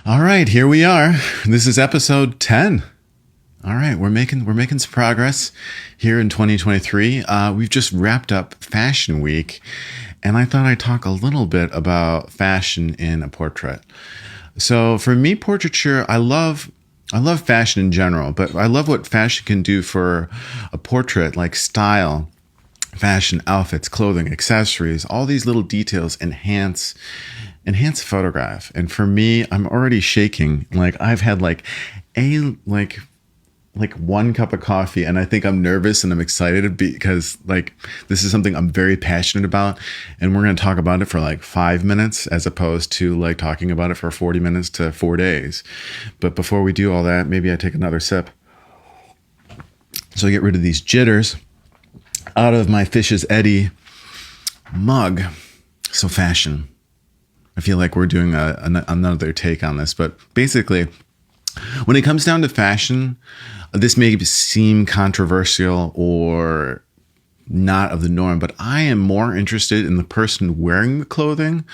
All right, here we are. This is episode 10. All right, we're making some progress here in 2023. We've just wrapped up Fashion Week, and I thought I'd talk a little bit about fashion in a portrait. So for me, portraiture, I love fashion in general, but I love what fashion can do for a portrait, like style, fashion, outfits, clothing, accessories. All these little details enhance a photograph. And for me, I'm already shaking. Like I've had like one cup of coffee, and I think I'm nervous and I'm excited because like this is something I'm very passionate about, and we're going to talk about it for like 5 minutes as opposed to like talking about it for 40 minutes to 4 days. But before we do all that, maybe I take another sip. So I get rid of these jitters out of my Fish's Eddy mug. So fashion. I feel like we're doing another take on this, but basically, when it comes down to fashion, this may seem controversial or not of the norm, but I am more interested in the person wearing the clothing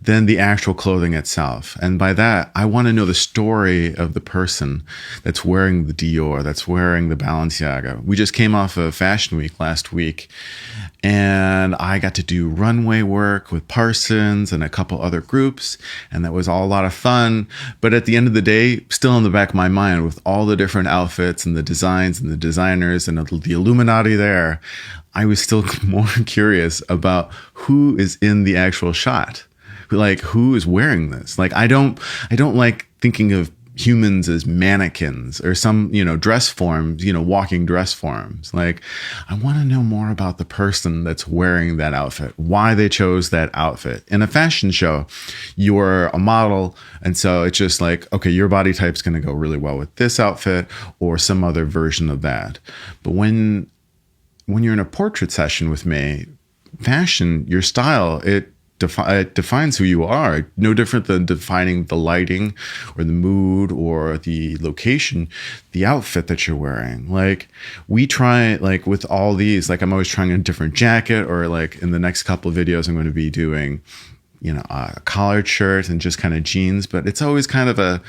than the actual clothing itself. And by that, I want to know the story of the person that's wearing the Dior, that's wearing the Balenciaga. We just came off of Fashion Week last week, and I got to do runway work with Parsons and a couple other groups, and that was all a lot of fun. But at the end of the day, still in the back of my mind, with all the different outfits and the designs and the designers and the Illuminati there, I was still more curious about who is in the actual shot. Like, who is wearing this? Like, I don't like thinking of humans as mannequins or some, dress forms, walking dress forms. Like, I want to know more about the person that's wearing that outfit, why they chose that outfit. In a fashion show, you're a model, and so it's just like, okay, your body type's going to go really well with this outfit or some other version of that. But when you're in a portrait session with me, fashion, your style, it defines who you are. No different than defining the lighting or the mood or the location, the outfit that you're wearing. Like we try, like with all these, like I'm always trying a different jacket, or like in the next couple of videos, I'm going to be doing, a collared shirt and just kind of jeans, but it's always kind of a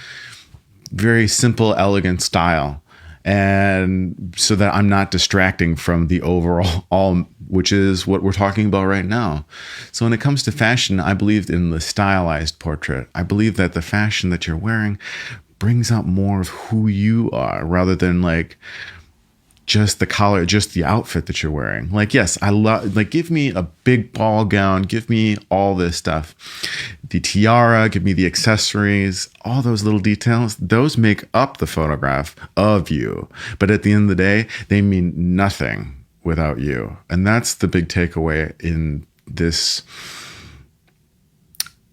very simple, elegant style. And so that I'm not distracting from the overall, which is what we're talking about right now. So when it comes to fashion, I believe in the stylized portrait. I believe that the fashion that you're wearing brings out more of who you are rather than like just the collar, just the outfit that you're wearing. Like, yes, I love, like, give me a big ball gown, give me all this stuff. The tiara, give me the accessories, all those little details, those make up the photograph of you. But at the end of the day, they mean nothing without you. And that's the big takeaway in this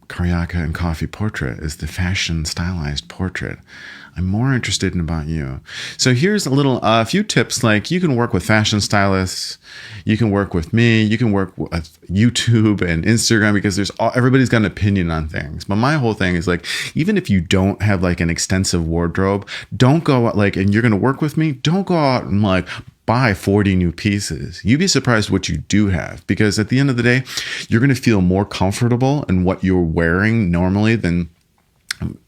Karjaka and coffee portrait, is the fashion stylized portrait. I'm more interested in about you. So here's a few tips. Like, you can work with fashion stylists, you can work with me, you can work with YouTube and Instagram, because everybody's got an opinion on things. But my whole thing is like, even if you don't have like an extensive wardrobe, don't go out and you're going to work with me, don't go out and like buy 40 new pieces. You'd be surprised what you do have, because at the end of the day, you're going to feel more comfortable in what you're wearing normally than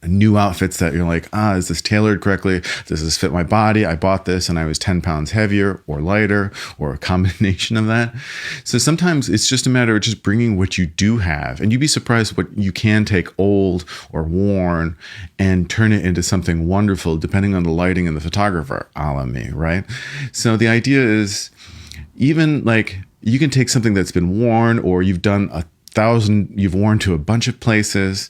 new outfits that you're like, is this tailored correctly? Does this fit my body? I bought this and I was 10 pounds heavier or lighter, or a combination of that. So sometimes it's just a matter of just bringing what you do have, and you'd be surprised what you can take old or worn and turn it into something wonderful, depending on the lighting and the photographer, a la me, right? So the idea is, even like, you can take something that's been worn, or you've worn to a bunch of places,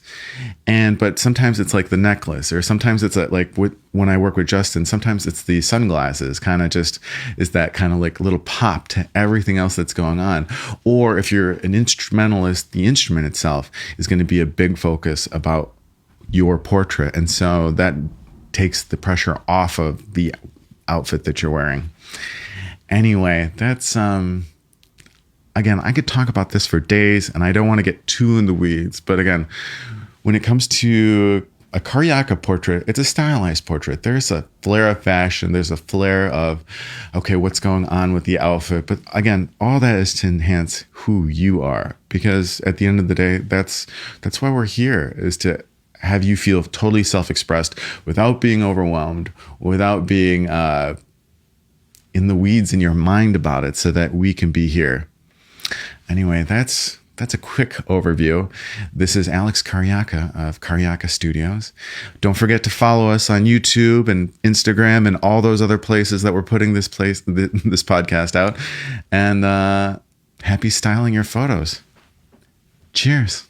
but sometimes it's like the necklace, or sometimes it's like when I work with Justin, sometimes it's the sunglasses, kind of just is that kind of like little pop to everything else that's going on. Or if you're an instrumentalist, the instrument itself is going to be a big focus about your portrait, and so that takes the pressure off of the outfit that you're wearing. Anyway, that's again, I could talk about this for days, and I don't want to get too in the weeds. But again, when it comes to a Karjaka portrait, it's a stylized portrait. There's a flair of fashion. There's a flair of, okay, what's going on with the outfit. But again, all that is to enhance who you are. Because at the end of the day, that's why we're here, is to have you feel totally self-expressed without being overwhelmed, without being in the weeds in your mind about it, so that we can be here. Anyway, that's a quick overview. This is Alex Karjaka of Karjaka Studios. Don't forget to follow us on YouTube and Instagram and all those other places that we're putting this podcast out. And happy styling your photos. Cheers.